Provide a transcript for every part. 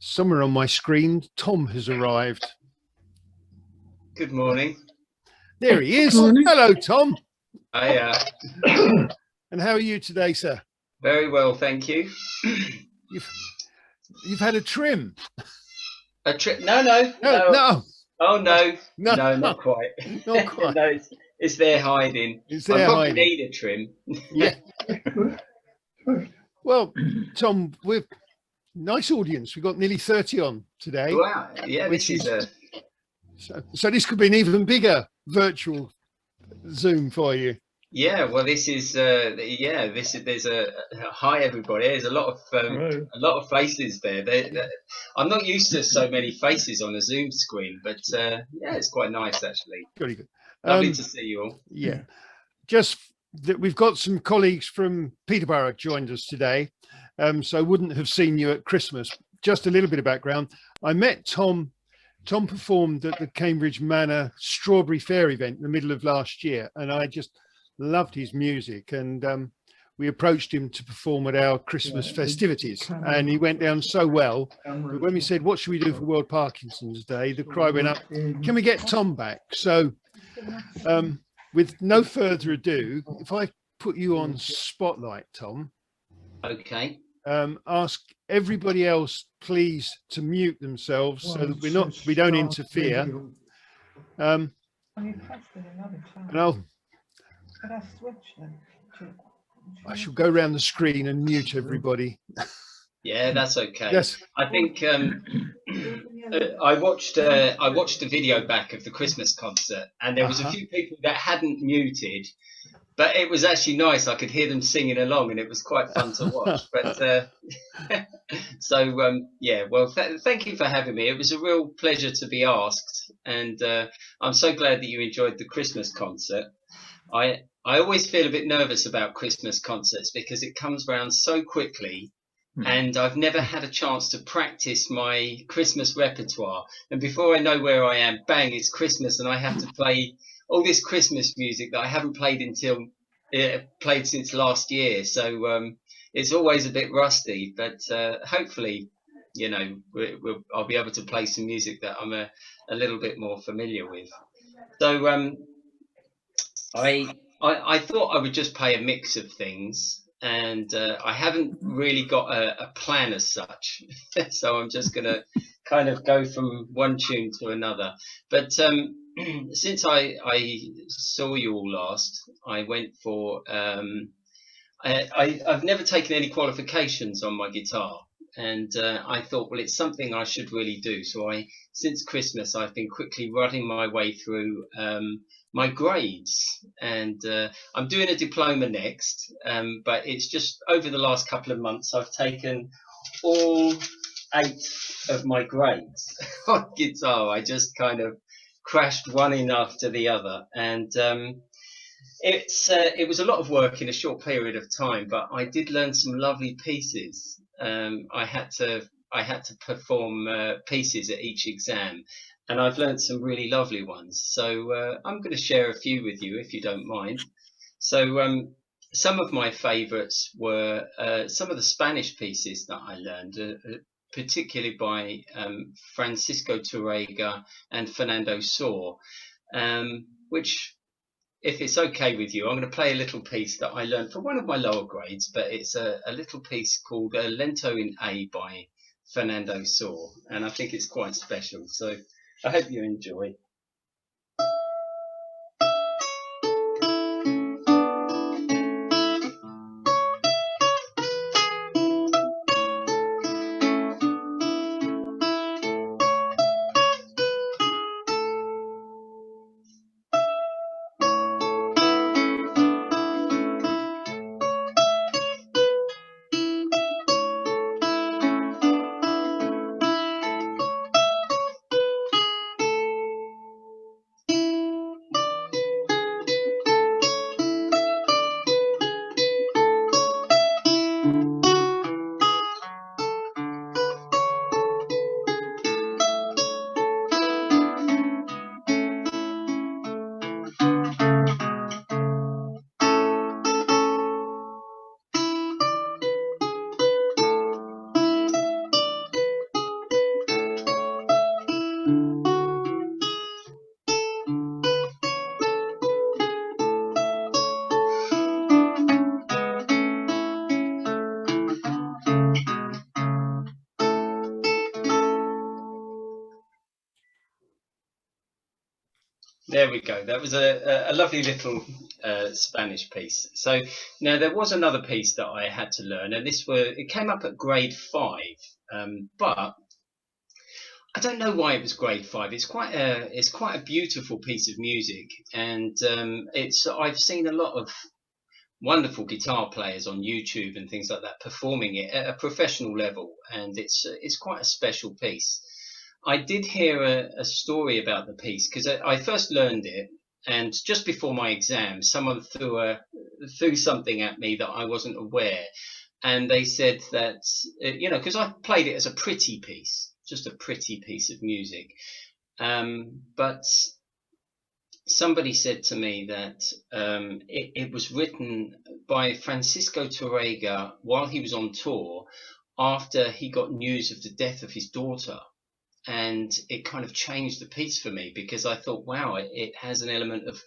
Somewhere on my screen, Tom has arrived. Good morning. There he is. Hello, Tom. Hiya. And how are you today, sir? Very well, thank you. You've had a trim. A trip? No. Oh no, not quite. Not quite. No, it's there hiding. I probably need a trim. Yeah. Well, Tom, we're nice audience. We've got nearly 30 on today. Wow. Yeah, this is a. So this could be an even bigger virtual Zoom for you. Yeah, well, this is there's a hi everybody. There's a lot of faces there. I'm not used to so many faces on a Zoom screen, but yeah, it's quite nice actually. Very good. Lovely to see you all. Yeah, just that we've got some colleagues from Peterborough joined us today, so I wouldn't have seen you at Christmas. Just a little bit of background. I met Tom. Tom performed at the Cambridge Manor Strawberry Fair event in the middle of last year, and I just loved his music, and we approached him to perform at our Christmas festivities, and he went down so well. But when we said, what should we do for World Parkinson's Day, the cry went up, can we get Tom back? So with no further ado, if I put you on spotlight, Tom. Okay. Ask everybody else please to mute themselves so that we don't interfere. And I shall go around the screen and mute everybody. Yeah, that's okay. Yes. I think I watched a video back of the Christmas concert, and there was a few people that hadn't muted, but it was actually nice. I could hear them singing along, and it was quite fun to watch. But yeah, well, thank you for having me. It was a real pleasure to be asked, and I'm so glad that you enjoyed the Christmas concert. I always feel a bit nervous about Christmas concerts because it comes around so quickly, and I've never had a chance to practice my Christmas repertoire. And before I know where I am, bang, it's Christmas, and I have to play all this Christmas music that I haven't played since last year. So it's always a bit rusty, but hopefully, you know, I'll be able to play some music that I'm a little bit more familiar with. So I thought I would just play a mix of things, and I haven't really got a plan as such. So I'm just going to kind of go from one tune to another. But since I saw you all last, I went for I've never taken any qualifications on my guitar, and I thought, well, it's something I should really do. So since Christmas, I've been quickly running my way through my grades, and I'm doing a diploma next, but it's just over the last couple of months I've taken all 8 of my grades on guitar. I just kind of crashed one in after the other, and it was a lot of work in a short period of time, but I did learn some lovely pieces. I had to perform pieces at each exam, and I've learned some really lovely ones. So I'm going to share a few with you if you don't mind. So some of my favorites were some of the Spanish pieces that I learned, particularly by Francisco Torrega and Fernando Sor, which, if it's okay with you, I'm going to play a little piece that I learned for one of my lower grades, but it's a little piece called Lento in A by Fernando Sor, and I think it's quite special. So I hope you enjoy. there we go. That was a lovely little Spanish piece. So now there was another piece that I had to learn, and it came up at grade 5, but I don't know why it was grade 5. It's quite a beautiful piece of music, and I've seen a lot of wonderful guitar players on YouTube and things like that performing it at a professional level, and it's quite a special piece. I did hear a story about the piece because I first learned it, and just before my exam, someone threw something at me that I wasn't aware, and they said that because I played it as a pretty piece, just a pretty piece of music, but somebody said to me that it was written by Francisco Torrega while he was on tour after he got news of the death of his daughter. And it kind of changed the piece for me because I thought, wow, it has an element of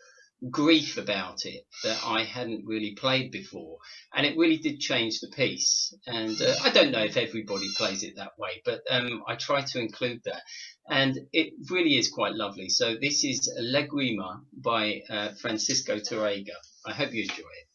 grief about it that I hadn't really played before. And it really did change the piece. And I don't know if everybody plays it that way, but I try to include that. And it really is quite lovely. So this is Lagrima by Francisco Torrega. I hope you enjoy it.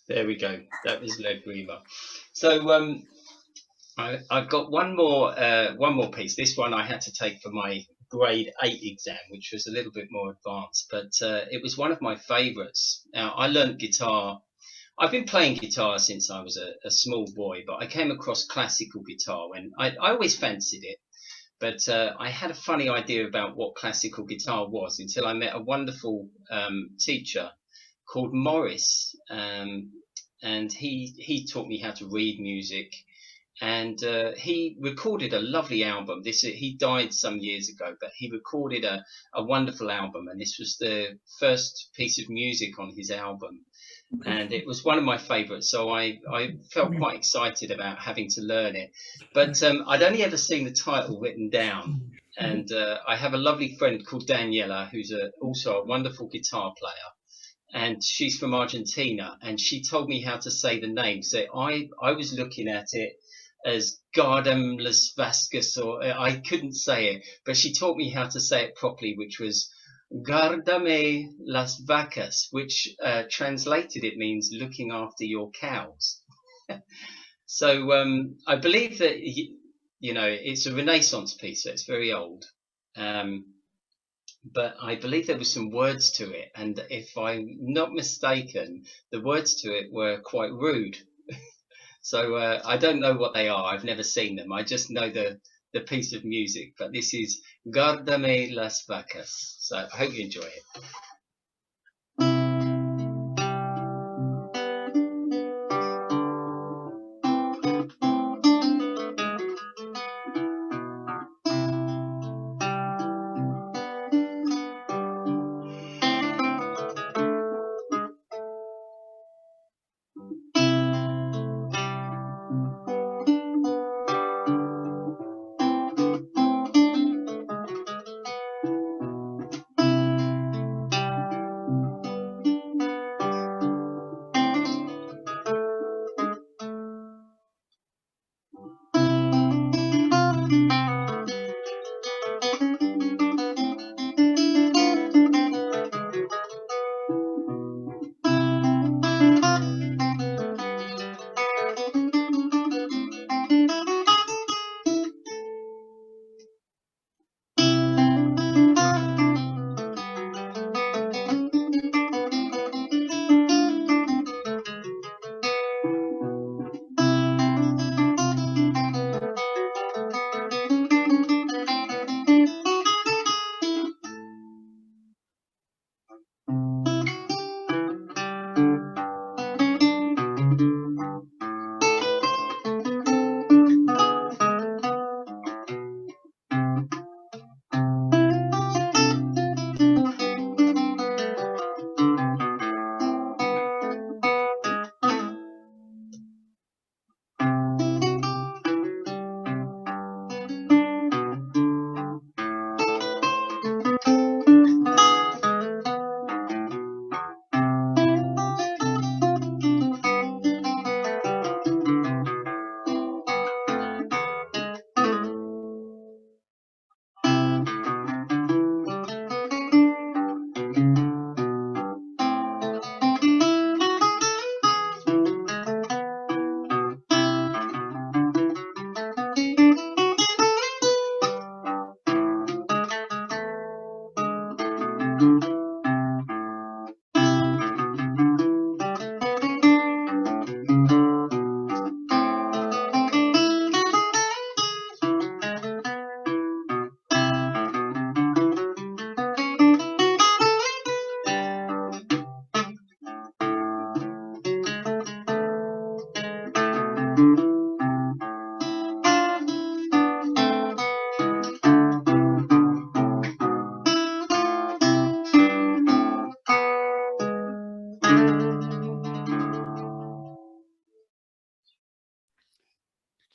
There we go. That was Lagrima. So I've got one more piece. This one I had to take for my grade 8 exam, which was a little bit more advanced, but it was one of my favourites. Now, I learned guitar. I've been playing guitar since I was a small boy, but I came across classical guitar when I always fancied it. But I had a funny idea about what classical guitar was until I met a wonderful teacher called Morris, and he taught me how to read music, and he recorded a lovely album. He died some years ago, but he recorded a wonderful album, and this was the first piece of music on his album, and it was one of my favorites. So I felt quite excited about having to learn it, but I'd only ever seen the title written down. And I have a lovely friend called Daniela, who's also a wonderful guitar player, and she's from Argentina, and she told me how to say the name. So I was looking at it as Gardem Las Vascas, or I couldn't say it, but she taught me how to say it properly, which was Guardame las vacas, which translated it means looking after your cows. So I believe that it's a Renaissance piece, so it's very old. But I believe there were some words to it, and if I'm not mistaken, the words to it were quite rude. So I don't know what they are. I've never seen them. I just know the piece of music. But this is Guardame las vacas. So I hope you enjoy it.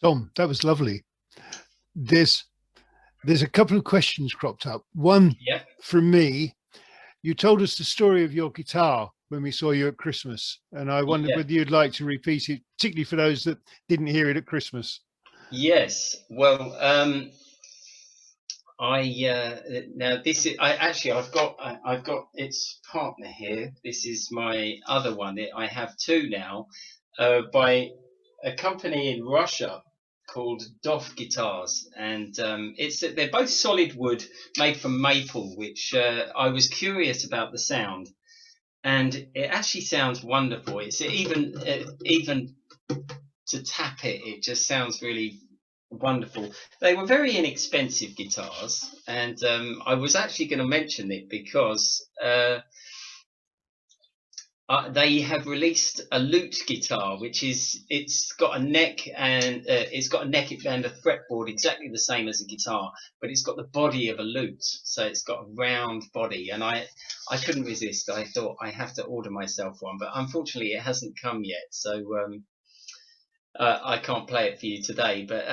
Tom, that was lovely. There's a couple of questions cropped up. One Yeah. from me. You told us the story of your guitar when we saw you at Christmas, and I wondered whether you'd like to repeat it, particularly for those that didn't hear it at Christmas. Yes. Well, now this is I've got its partner here. This is my other one. I have two now, by a company in Russia called Dov Guitars, and they're both solid wood made from maple, which I was curious about the sound, and it actually sounds wonderful. It's even to tap it, it just sounds really wonderful. They were very inexpensive guitars, and I was actually going to mention it because they have released a lute guitar, which it's got a neck and a fretboard exactly the same as a guitar, but it's got the body of a lute, so it's got a round body. And I couldn't resist. I thought I have to order myself one, but unfortunately it hasn't come yet. So I can't play it for you today, but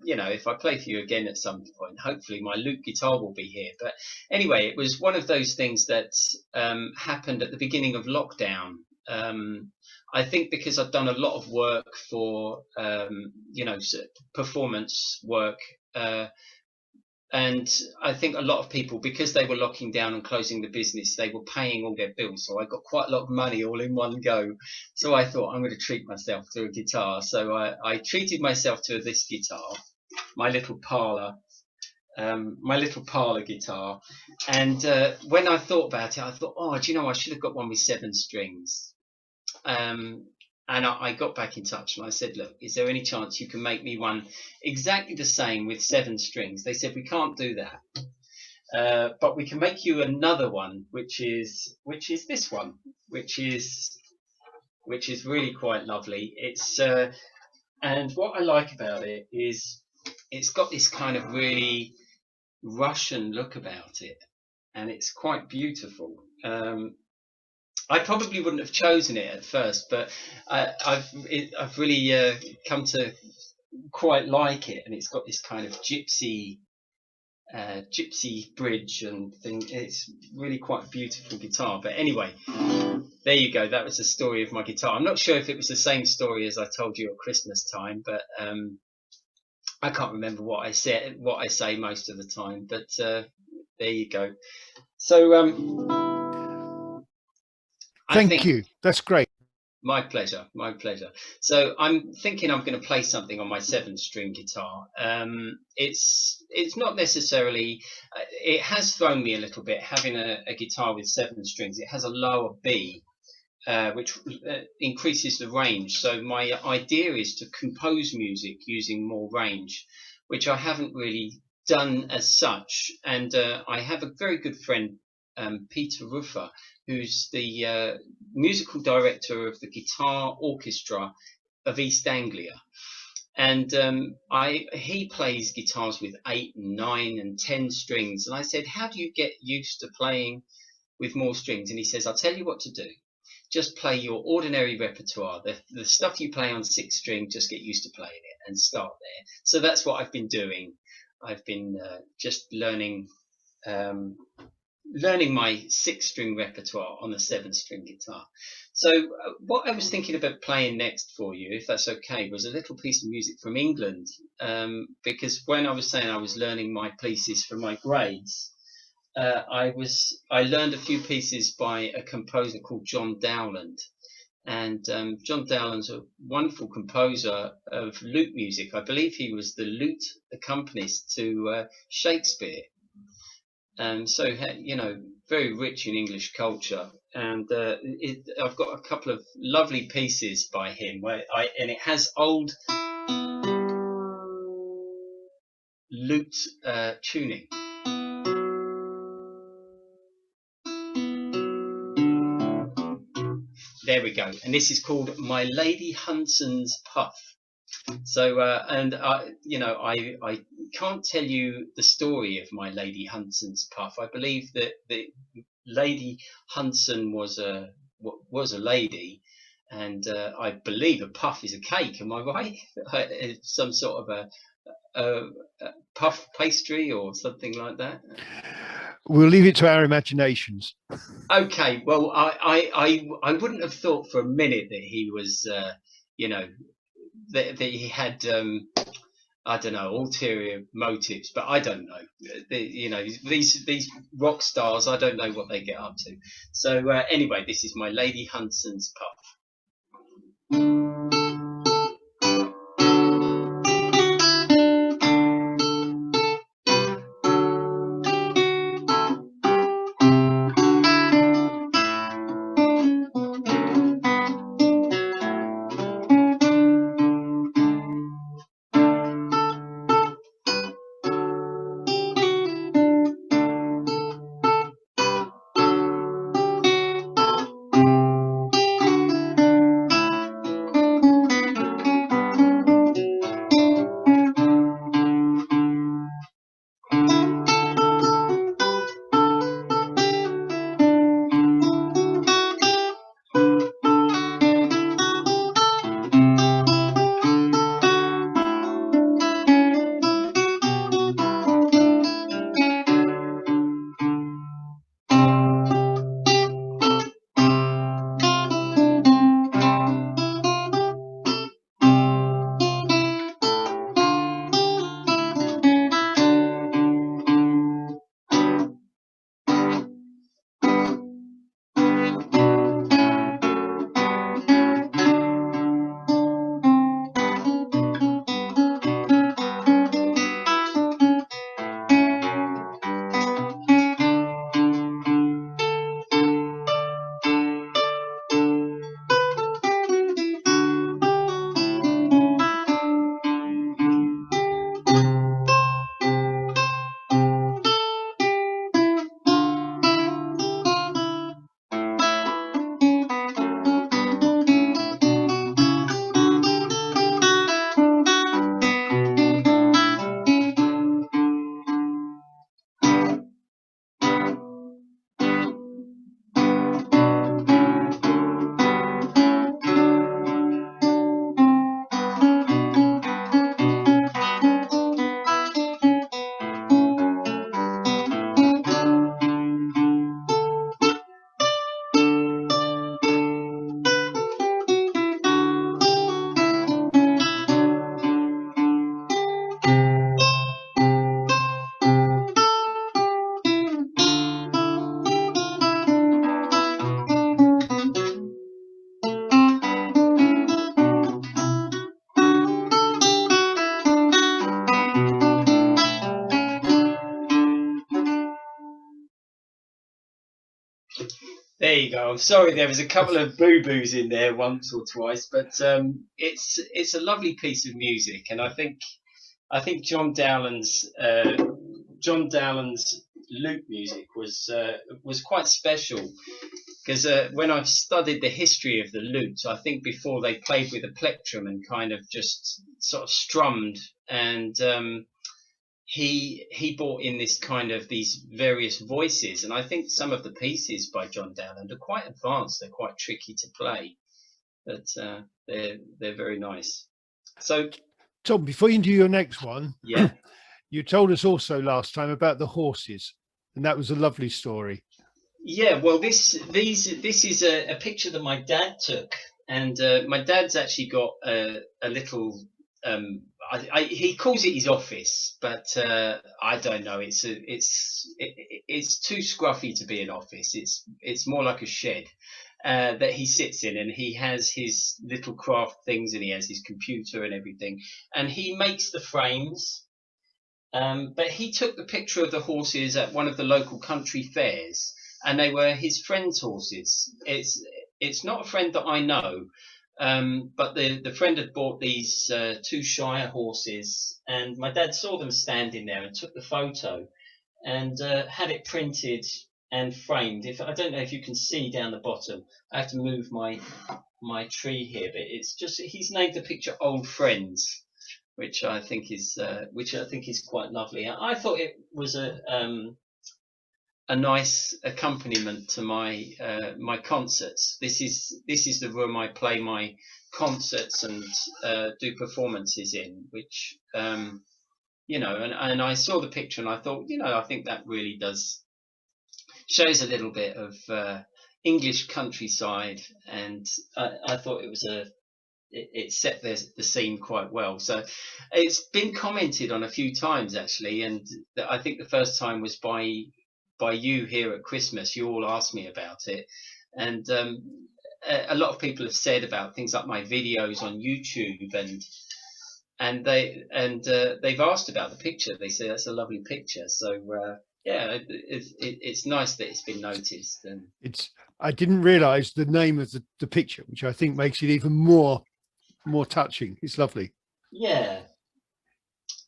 if I play for you again at some point, hopefully my lute guitar will be here. But anyway, it was one of those things that happened at the beginning of lockdown. I think because I've done a lot of work for performance work, and I think a lot of people, because they were locking down and closing the business, they were paying all their bills. So I got quite a lot of money all in one go. So I thought, I'm going to treat myself to a guitar. So I treated myself to this guitar, my little parlour guitar. And when I thought about it, I thought, oh, do you know, I should have got one with 7 strings. And I got back in touch and I said, look, is there any chance you can make me one exactly the same with 7 strings? They said, we can't do that, but we can make you another one, which is this one, which is really quite lovely. It's and what I like about it is it's got this kind of really Russian look about it, and it's quite beautiful. I probably wouldn't have chosen it at first, but I've really come to quite like it, and it's got this kind of gypsy bridge and thing. It's really quite a beautiful guitar. But anyway, there you go. That was the story of my guitar. I'm not sure if it was the same story as I told you at Christmas time, but I can't remember what I say most of the time. But there you go. So Thank you. That's great. My pleasure. So I'm thinking I'm going to play something on my 7-string guitar. It's not necessarily. It has thrown me a little bit having a guitar with 7 strings. It has a lower B, which increases the range. So my idea is to compose music using more range, which I haven't really done as such. And I have a very good friend, Peterborough, who's the musical director of the guitar orchestra of East Anglia. And he plays guitars with 8, 9 and 10 strings. And I said, how do you get used to playing with more strings? And he says, I'll tell you what to do. Just play your ordinary repertoire. The stuff you play on 6 string, just get used to playing it and start there. So that's what I've been doing. I've been just learning my 6-string repertoire on a 7-string guitar. So what I was thinking about playing next for you, if that's okay, was a little piece of music from England, because when I was saying I was learning my pieces for my grades, I learned a few pieces by a composer called John Dowland. And John Dowland's a wonderful composer of lute music. I believe he was the lute accompanist to Shakespeare. So, very rich in English culture, and I've got a couple of lovely pieces by him and it has old lute tuning. There we go, and this is called My Lady Hunson's Puff. So, I can't tell you the story of My Lady Hunson's Puff. I believe that the Lady Hunson was a lady, and I believe a puff is a cake. Am I right? Some sort of a puff pastry or something like that. We'll leave it to our imaginations. Okay, well, I wouldn't have thought for a minute that he was, that he had, I don't know, ulterior motives, but I don't know. These rock stars, I don't know what they get up to. So anyway, this is My Lady Hunson's Puff. There you go. I'm sorry, there was a couple of boo-boos in there once or twice, but it's a lovely piece of music, and I think John Dowland's lute music was quite special, because when I've studied the history of the lute, I think before they played with a plectrum and kind of just sort of strummed, and he brought in this kind of these various voices, and I think some of the pieces by John Dowland are quite advanced. They're quite tricky to play, but they're very nice. So, Tom, before you do your next one, yeah, you told us also last time about the horses, and that was a lovely story. Yeah, well, this is a picture that my dad took, and my dad's actually got a little. He calls it his office, but I don't know. It's too scruffy to be an office. It's more like a shed that he sits in, and he has his little craft things, and he has his computer and everything, and he makes the frames. But he took the picture of the horses at one of the local country fairs, and they were his friend's horses. It's not a friend that I know, but the friend had bought these two Shire horses, and my dad saw them standing there and took the photo and had it printed and framed. If I don't know if you can see down the bottom, I have to move my tree here, but it's just he's named the picture "Old Friends," which I think is quite lovely. I thought it was a nice accompaniment to my concerts. This is the room I play my concerts and do performances in, which you know, and I saw the picture and I thought, you know, I think that really shows a little bit of English countryside, and I thought it set the scene quite well. So it's been commented on a few times actually, and I think the first time was by you here at Christmas. You all asked me about it, and a lot of people have said about things like my videos on YouTube, and they've asked about the picture. They say that's a lovely picture. So yeah, it's nice that it's been noticed. And I didn't realize the name of the picture, which I think makes it even more touching. It's lovely. Yeah,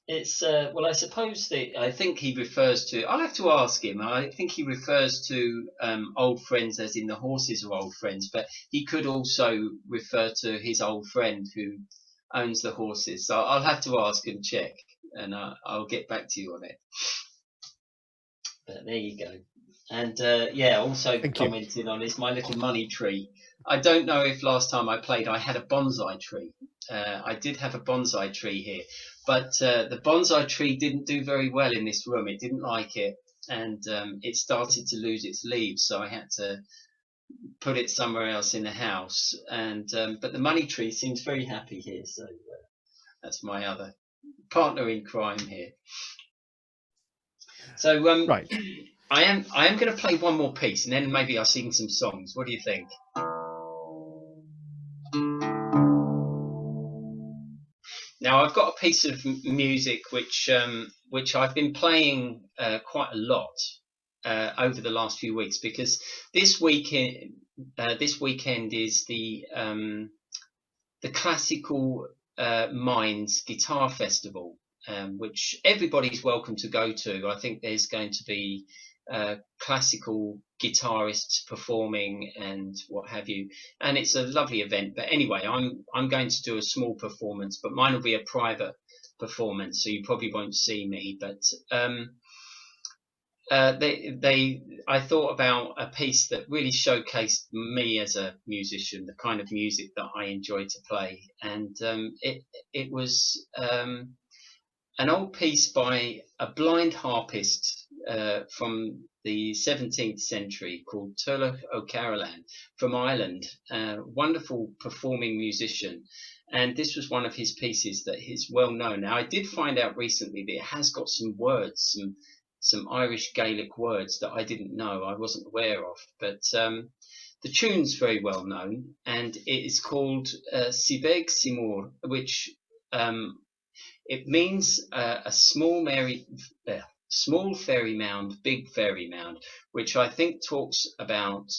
it's well, I suppose I think he refers to. I'll have to ask him. I think he refers to old friends as in the horses are old friends, but he could also refer to his old friend who owns the horses. So I'll have to ask and check, and I'll get back to you on it. But there you go. And yeah, also commented on is my little money tree. I don't know if last time I played I had a bonsai tree. I did have a bonsai tree here, but the bonsai tree didn't do very well in this room. It didn't like it, and it started to lose its leaves, so I had to put it somewhere else in the house. And but the money tree seems very happy here, so that's my other partner in crime here. So right. I am going to play one more piece, and then maybe I'll sing some songs. What do you think? Now I've got a piece of music which I've been playing quite a lot over the last few weeks, because this weekend is the Classical Minds Guitar Festival, which everybody's welcome to go to. I think there's going to be classical guitarists performing and what have you, and it's a lovely event. But anyway, I'm going to do a small performance, but mine will be a private performance, so you probably won't see me. But I thought about a piece that really showcased me as a musician, the kind of music that I enjoy to play, and it was an old piece by a blind harpist from the 17th century called Turlough O'Carolan from Ireland, wonderful performing musician. And this was one of his pieces that is well known. Now, I did find out recently that it has got some words, some Irish Gaelic words that I didn't know, I wasn't aware of. But the tune's very well known, and it is called Sibeg Simor, which it means a small fairy mound, big fairy mound, which I think talks about,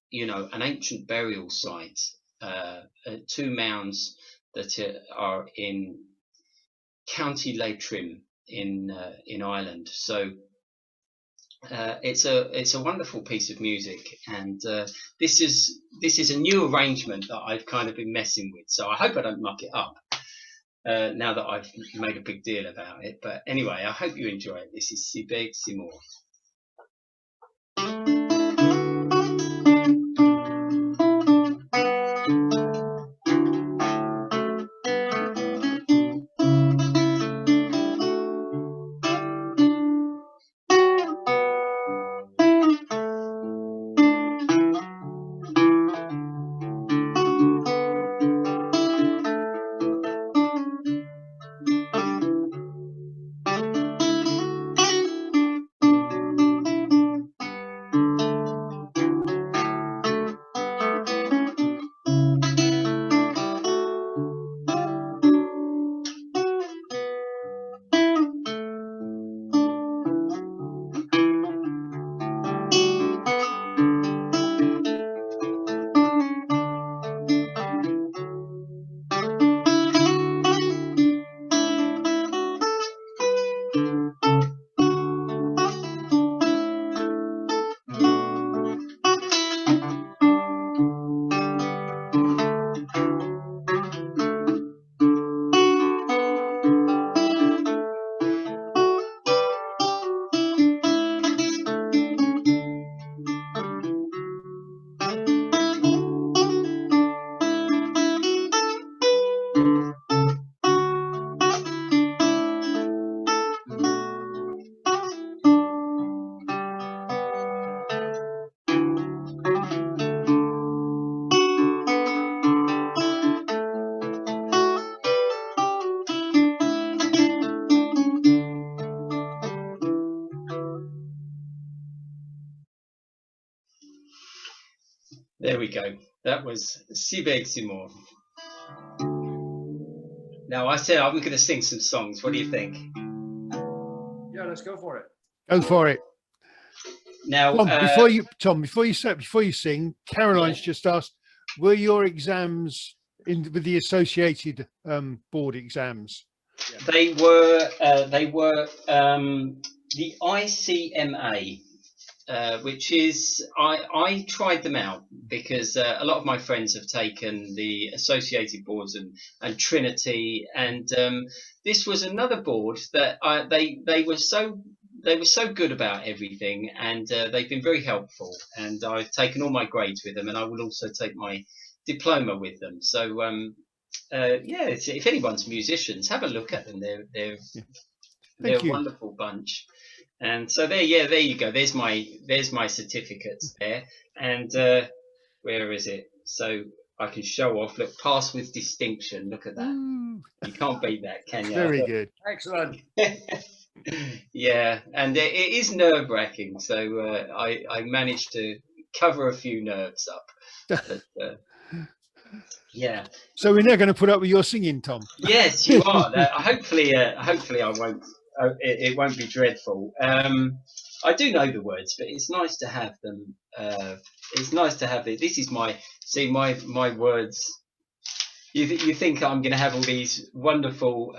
you know, an ancient burial site, two mounds that are in County Leitrim in Ireland. So it's a wonderful piece of music, and this is a new arrangement that I've kind of been messing with. So I hope I don't muck it up. Now that I've made a big deal about it. But anyway, I hope you enjoy it. This is Sibeg Simor. There we go. That was Si Beg Si Mort. Now, I said I'm going to sing some songs. What do you think? Yeah, let's go for it. Go for it. Now, Tom, before you sing, Caroline's just asked, were your exams with the associated board exams? they were the ICMA, which is I tried them out because a lot of my friends have taken the associated boards and Trinity, and this was another board that they were so good about everything, and they've been very helpful, and I've taken all my grades with them, and I will also take my diploma with them. So yeah, if anyone's musicians, have a look at them. They're a wonderful bunch. And so there you go. There's my certificates there. And where is it? So I can show off. Look, pass with distinction. Look at that. Ooh. You can't beat that, can you? Very good. Excellent. Yeah, and it is nerve-wracking. So I managed to cover a few nerves up. But, yeah. So we're now going to put up with your singing, Tom. Yes, you are. Hopefully I won't. It won't be dreadful. I do know the words, but it's nice to have them. It's nice to have it. This is my words. You think I'm going to have all these wonderful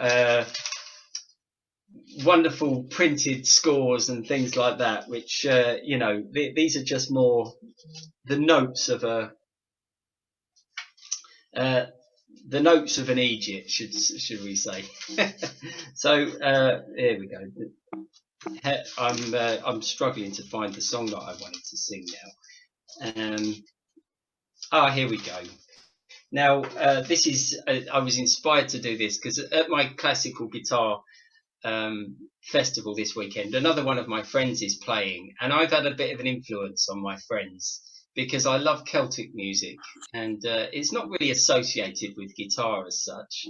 printed scores and things like that, which these are just more the notes of the notes of an Egypt, should we say? So here we go. I'm struggling to find the song that I wanted to sing now. Here we go. Now this is I was inspired to do this because at my classical guitar festival this weekend, another one of my friends is playing, and I've had a bit of an influence on my friends, because I love Celtic music, and it's not really associated with guitar as such.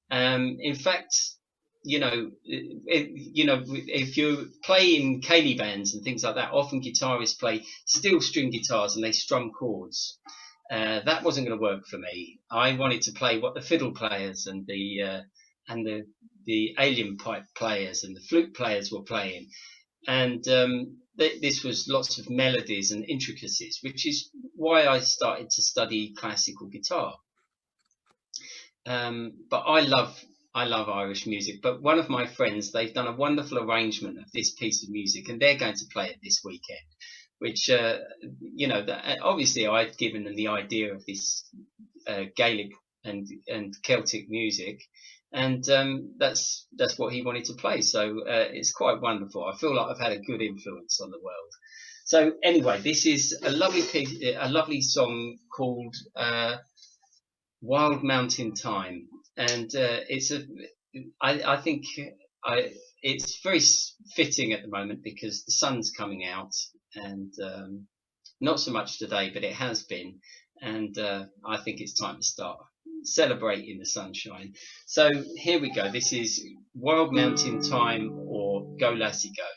In fact, if you play in ceilidh bands and things like that, often guitarists play steel string guitars and they strum chords. That wasn't going to work for me. I wanted to play what the fiddle players and the alien pipe players and the flute players were playing, and this was lots of melodies and intricacies, which is why I started to study classical guitar. But I love Irish music. But one of my friends, they've done a wonderful arrangement of this piece of music, and they're going to play it this weekend. Which obviously I'd given them the idea of this Gaelic and Celtic music, and that's what he wanted to play. So it's quite wonderful. I feel like I've had a good influence on the world. So anyway, this is a lovely song called Wild Mountain Time, and I think it's very fitting at the moment because the sun's coming out, and not so much today, but it has been, and I think it's time to start celebrating the sunshine. So here we go. This is Wild Mountain Time, or Go Lassie Go.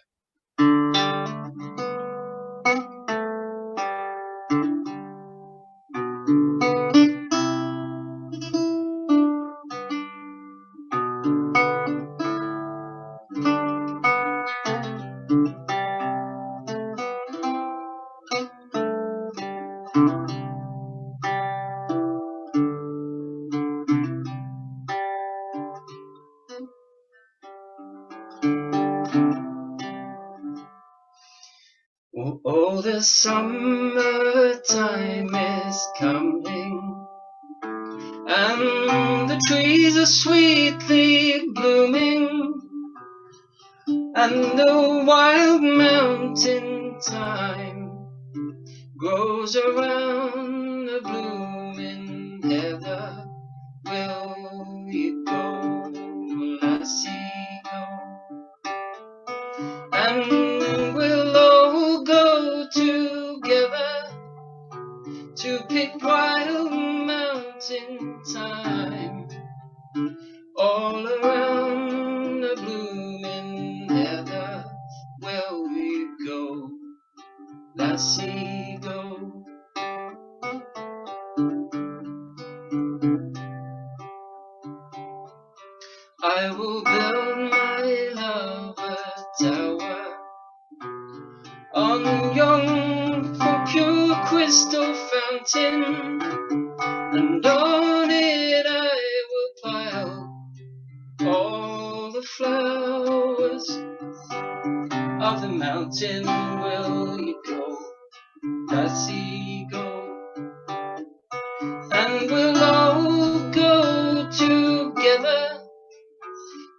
Oh, the summertime is coming, and the trees are sweetly blooming, and the wild mountain thyme grows around the blooming heather. Will you go, lassie, go? And we'll all go together to pick wild mountain thyme all around the blooming heather. Will we go, lassie, go? on yon from pure crystal fountain, and on it I will pile all the flowers of the mountain. Will you go, lassie, go? And we'll all go together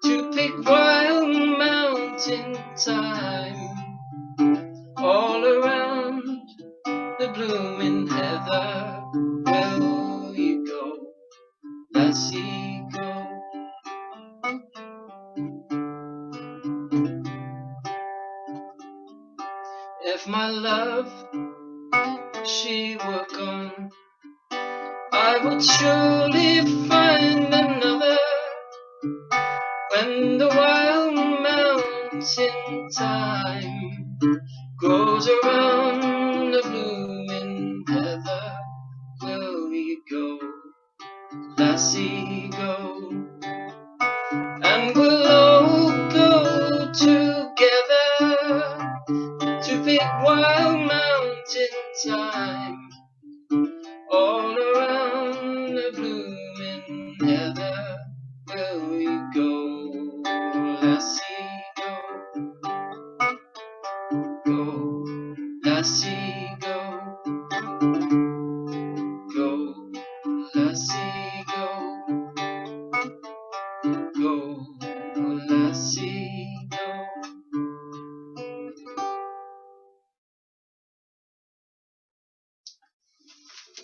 to pick wild mountain thyme all around the blooming heather. Will you go, lassie, go? If my love, she were gone, I would surely find another. When the wild mountain thyme grows around the blooming heather, will you go, lassie, go? And we'll all go together to pick wild mountain thyme all around the blooming heather. Will you go, lassie, go? Go, lassie, go. Go, lassie, go. Go, lassie, go.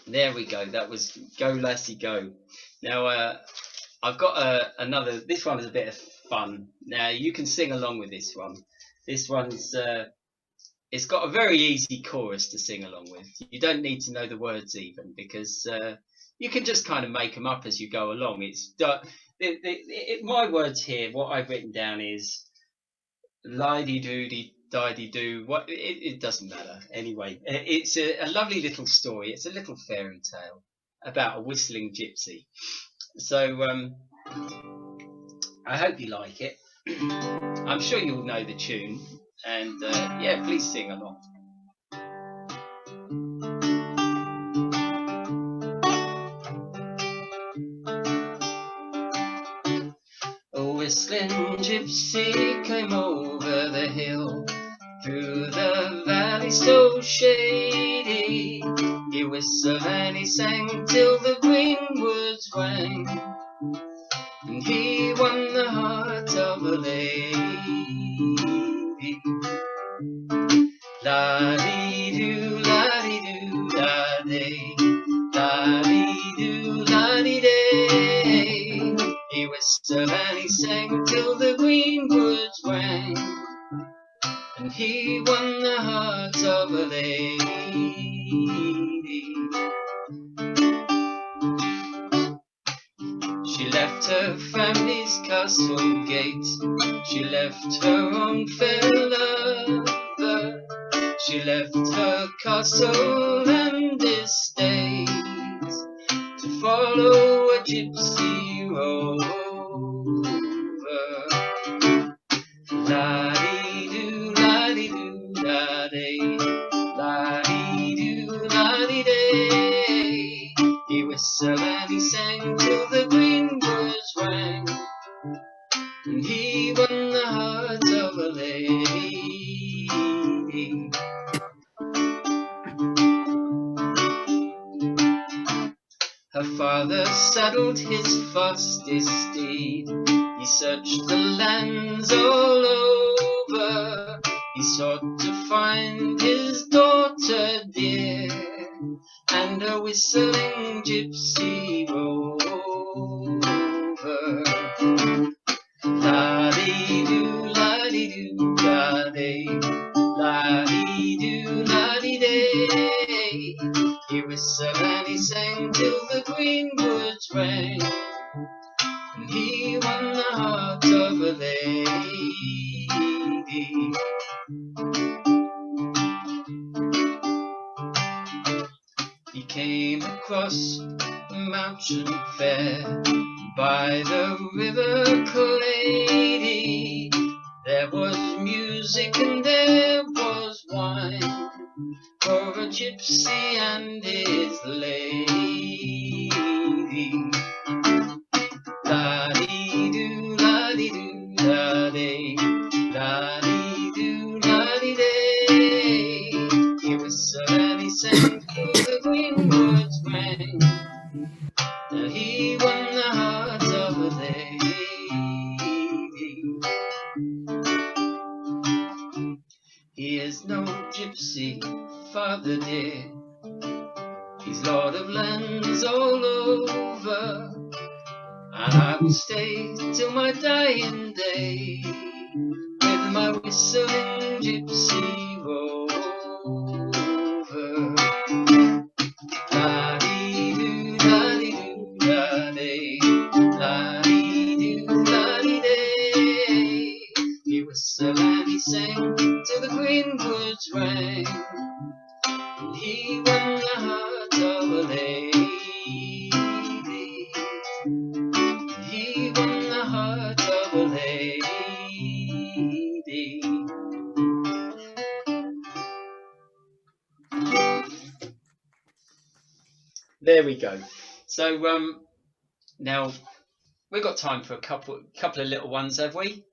There we go. That was Go, Lassie, Go. Now, I've got another. This one is a bit of fun. Now, you can sing along with this one. This one's it's got a very easy chorus to sing along with. You don't need to know the words even, because you can just kind of make them up as you go along. It's my words here. What I've written down is lie-dee-doo-dee. Die-dee-doo, what, it doesn't matter. Anyway, it's a lovely little story. It's a little fairy tale about a whistling gypsy. So I hope you like it. I'm sure you'll know the tune, and yeah, please sing along. A whistling gypsy came over the hill, through the valley so shady. He whistled and he sang till the greenwoods rang, and he won the heart of a lady. La-dee-doo, la-dee-doo, la-day, la-dee-doo, la-dee-day. He whistled and he sang till the greenwoods rang, and he won the heart of a lady. She left her family's castle gate, she left her own fair lover, she left her castle and estate to follow a gypsy rover. La-dee-doo, la-dee-doo, la-day, la-dee-doo, la-dee-day. He whistled and he sang till the greenwoods rang, and he won the heart of a lady. Her father saddled his fastest steed, he searched the lands all over, he sought to find his daughter dear, and a whistling gypsy rover. La-dee-doo, la-dee-doo, la-day, la-dee-doo, la-dee-day. He whistled and he sang till the greenwoods rang, and he won the heart of a lady. He came across a mountain fair by the river Clady. There was music and there was wine, for a gypsy and his lady. La-dee-doo, la-dee-doo, la-dee, la-dee-doo, la-dee-day. He whistled and he sang through the greenwoods rang, and he won the heart of a lady. He is no gypsy, father dear. He's lord of lands all over, and I will stay till my dying day with my whistling gypsy rover. La-dee-doo, la-dee-doo, la-dee, la-dee-doo, la-dee-day. He whistled and he sang till the greenwoods rang, and he won the heart of a lady. He won the heart of a lady. There we go. So now we've got time for a couple of little ones, have we?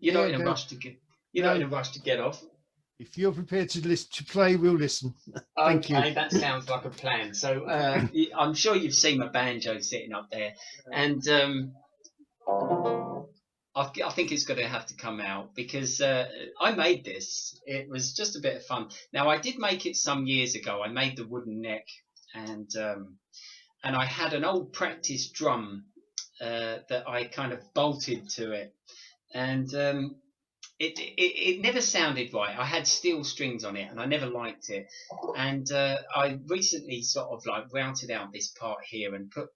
You're not in a rush to get. You're not in a rush to get off. If you're prepared to listen to play, we'll listen. Thank Okay, you. that sounds like a plan. So I'm sure you've seen my banjo sitting up there, and I think it's going to have to come out because I made this. It was just a bit of fun. Now I did make it some years ago. I made the wooden neck, and I had an old practice drum that I kind of bolted to it, and it never sounded right. I had steel strings on it, and I never liked it. And I recently sort of like routed out this part here and put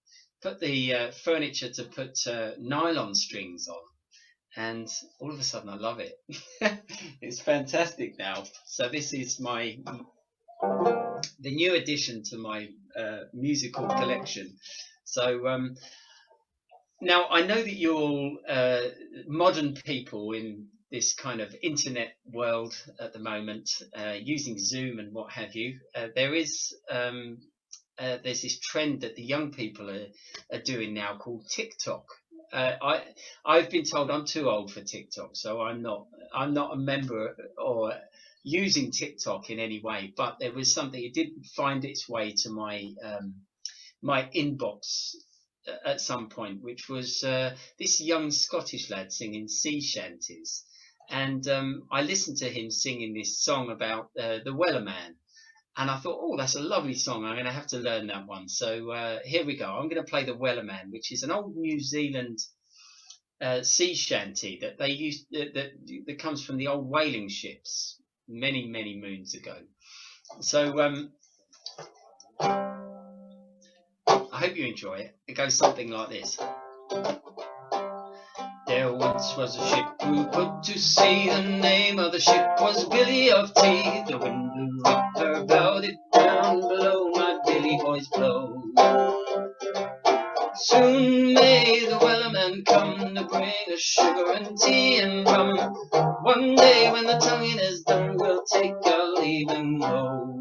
the furniture to put nylon strings on, and all of a sudden I love it. It's fantastic now. So this is the new addition to my musical collection. So now I know that you're all modern people in this kind of internet world at the moment, using Zoom and what have you. There's this trend that the young people are doing now called TikTok. I've been told I'm too old for TikTok, so I'm not a member or using TikTok in any way. But there was something, it did find its way to my my inbox at some point, which was this young Scottish lad singing sea shanties. And I listened to him singing this song about the Wellerman, and I thought, oh, that's a lovely song. I'm going to have to learn that one. So here we go. I'm going to play the Wellerman, which is an old New Zealand sea shanty that they used that comes from the old whaling ships many moons ago. So I hope you enjoy it. It goes something like this. There once was a ship who put to sea. The name of the ship was Billy of Tea. The wind blew up her bow, it down below my Billy boys blow. Soon may the Wellerman come to bring us sugar and tea and rum. One day when the tonguing is done, we'll take our leave and go.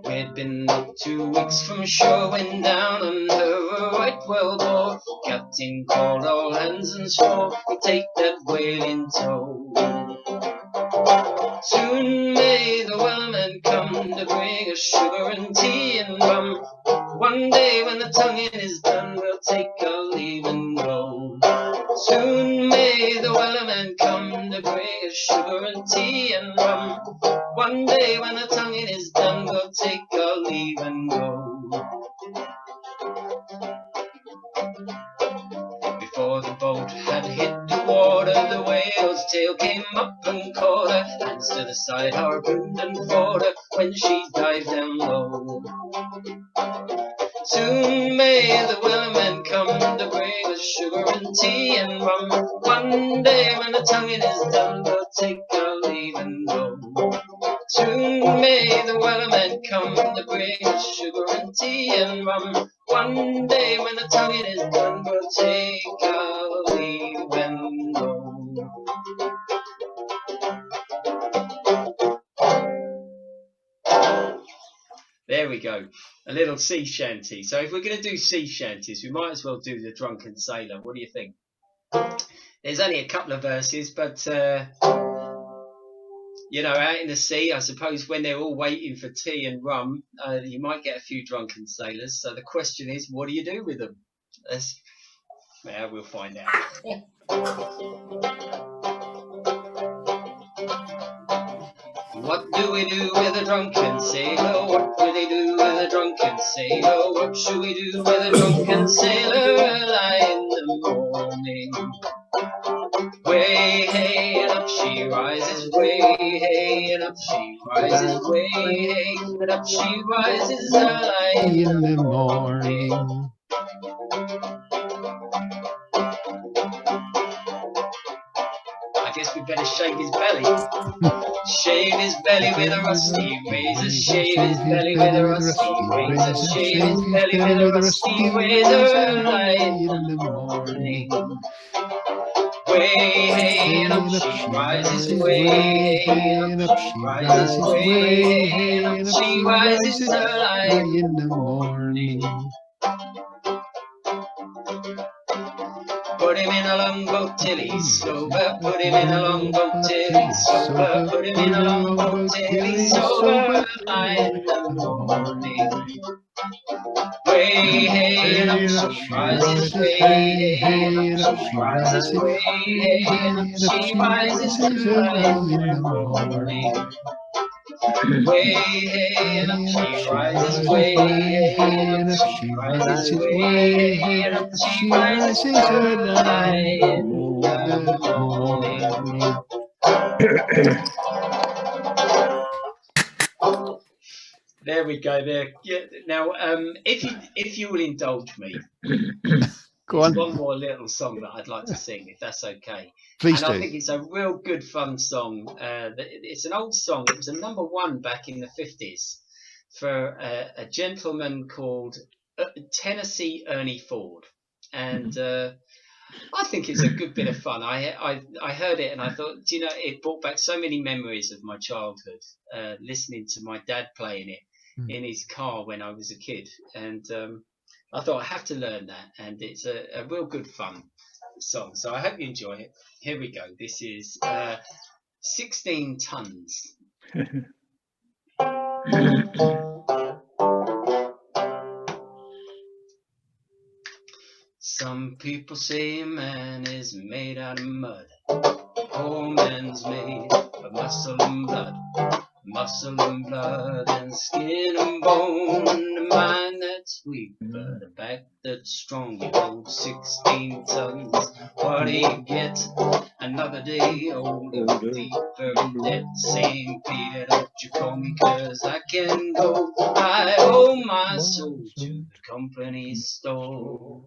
We'd been up 2 weeks from shore when down on her a right well bore. Captain called all hands and swore we'd take that whale in tow. Soon may the Wellerman come to bring us sugar and tea and rum. One day when the tonguing is done, we'll take our leave and go. Soon may the Wellerman come to bring us sugar and tea and rum. One day when the tonguing is done, we'll take our leave and go. Before the boat had hit the water, the whale's tail came up and caught her. Hands to the side, harpooned and fought her when she dived down low. Soon may the Wellerman come to bring us sugar and tea and rum. One day when the tonguing is done, we'll take our leave and go. Soon may the Wellerman come to bring us sugar and tea and rum. One day when the tonguing is done, we'll take our leave and go. There we go. A little sea shanty. So if we're going to do sea shanties, we might as well do the Drunken Sailor. What do you think? There's only a couple of verses, but you know, out in the sea, I suppose when they're all waiting for tea and rum, you might get a few drunken sailors. So the question is, what do you do with them? Well, we'll find out. What do we do with a drunken sailor? What do they do with a drunken sailor? What should we do with a drunken sailor early in the morning? Way hey and up she rises, way hey and up she rises, way hey and up she rises early in the morning. I guess we better shave his belly. Shave his belly with a rusty razor. Shave his belly with a rusty razor. Shave his belly with a rusty razor early in the morning. Way hey and up she rises. Way hey and up she rises. Way hey and up she rises early in the morning. Put him in a longboat till he's sober. Put him in a longboat till he's sober. Put him in a longboat till he's sober early in the morning. Way hey and up she rises. Way hey and up she rises. Way hey and up she rises early in the morning. Way hey and up she rises. Way hey and up she rises. Way hey and up she rises early in the morning. There we go. There. Yeah. Now, if you will indulge me, Go there's on. one more little song that I'd like to sing, if that's okay. Please and do. I think it's a real good fun song. It's an old song. It was a #1 back in the 50s for a gentleman called Tennessee Ernie Ford, and I think it's a good bit of fun. I heard it and I thought, do you know, it brought back so many memories of my childhood, listening to my dad playing it in his car when I was a kid, and I thought I have to learn that, and it's a real good fun song. So I hope you enjoy it. Here we go. This is 16 Tons. Some people say a man is made out of mud. A poor man's made of muscle and blood. Muscle and blood and skin and bone. A mind that's weak but a back that's strong. You hold 16 tons. What do you get? Another day older, deeper in debt. St. Peter, don't you call me, 'cause I can go. I owe my soul to the company store.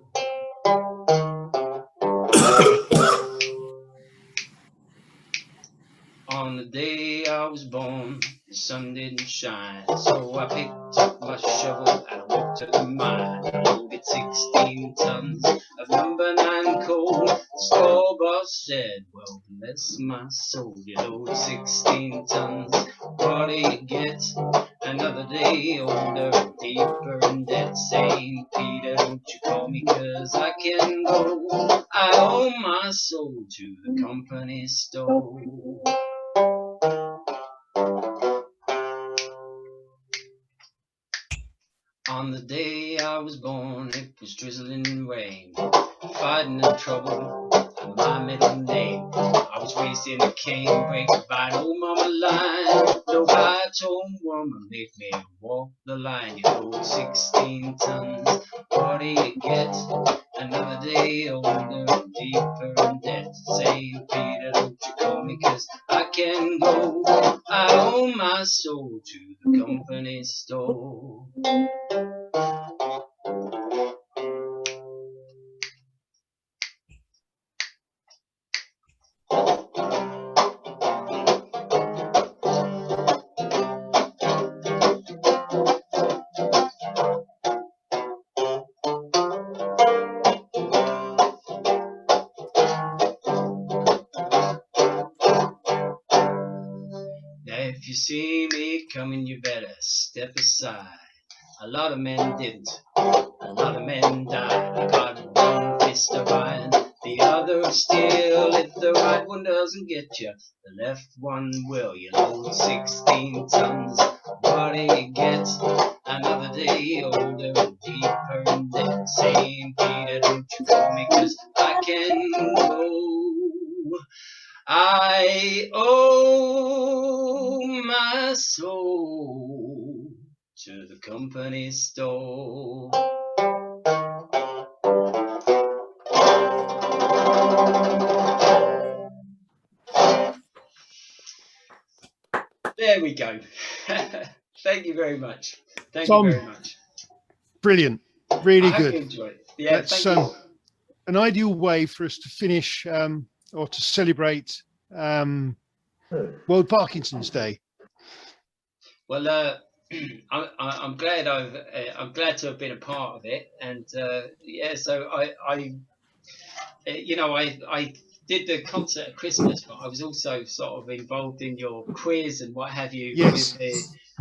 On the day I was born, the sun didn't shine, so I picked up my shovel and I walked to the mine. I loaded 16 tons of #9 coal. The store boss said, well, bless my soul, you load 16 tons. What do you get? Another day older, deeper in debt. St. Peter, don't you call me, 'cause I can go. I owe my soul to the company store. On the day I was born, it was drizzling rain. Fighting in trouble, my middle name. I was raised in a canebrake by an old mama line. No high-toned woman made me walk the line. You hold 16 tons, what do you get? Another day older, deeper in debt. St. Peter, don't you call me, 'cause I can go. I owe my soul to the company store. If you see me coming, you better step aside. A lot of men didn't. A lot of men died. I got one fist of iron, the other steel. If the right one doesn't get you, the left one will. You load 16 tons. What do you get? Another day older and deeper in debt. Saying, Peter, don't you call me, 'cause I can go. I owe my soul to the company store. There we go. Thank you very much. Thank Tom, you very much. Brilliant. Really I hope good. you enjoyed it. Yeah, That's thank you. an ideal way for us to finish or to celebrate World Parkinson's Day. Well, I'm glad I'm glad to have been a part of it, and yeah. So I did the concert at Christmas, but I was also sort of involved in your quiz and what have you. Yes.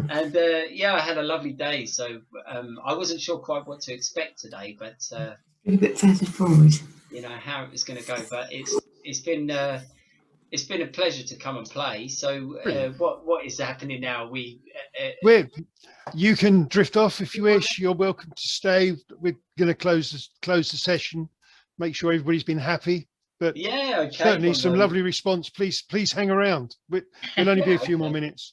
And yeah, I had a lovely day. So I wasn't sure quite what to expect today, but A bit further forward. you know how it was going to go. But it's been a pleasure to come and play. So what is happening now? You can drift off if you wish. You're welcome to stay. We're going to close the session. Make sure everybody's been happy. But yeah, okay. Certainly some lovely response. Please hang around. It'll only be a few more minutes.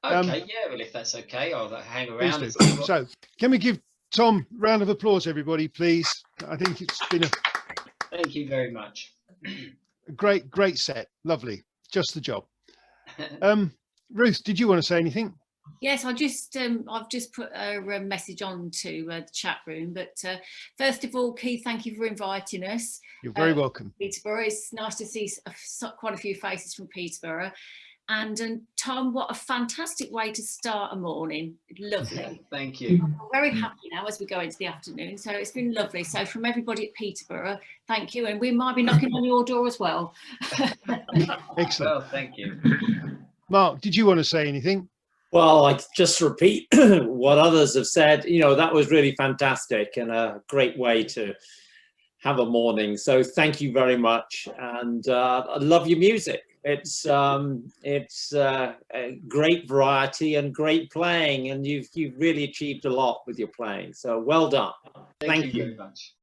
Okay, yeah. Well, if that's okay, I'll hang around. Please do. So, can we give Tom a round of applause, everybody, please? I think it's been Thank you very much. a great set. Lovely. Just the job. Ruth, did you want to say anything? Yes, I've just put a message on to the chat room. But first of all, Keith, thank you for inviting us. You're very welcome. Peterborough. It's nice to see quite a few faces from Peterborough. And Tom, what a fantastic way to start a morning. Lovely. Thank you. I'm very happy now as we go into the afternoon. So it's been lovely. So from everybody at Peterborough, thank you. And we might be knocking on your door as well. Excellent. Well, thank you. Mark, did you want to say anything? Well, I just repeat what others have said. You know, that was really fantastic and a great way to have a morning. So thank you very much. And I love your music. It's a great variety and great playing, and you've really achieved a lot with your playing. So well done. Thank you very much.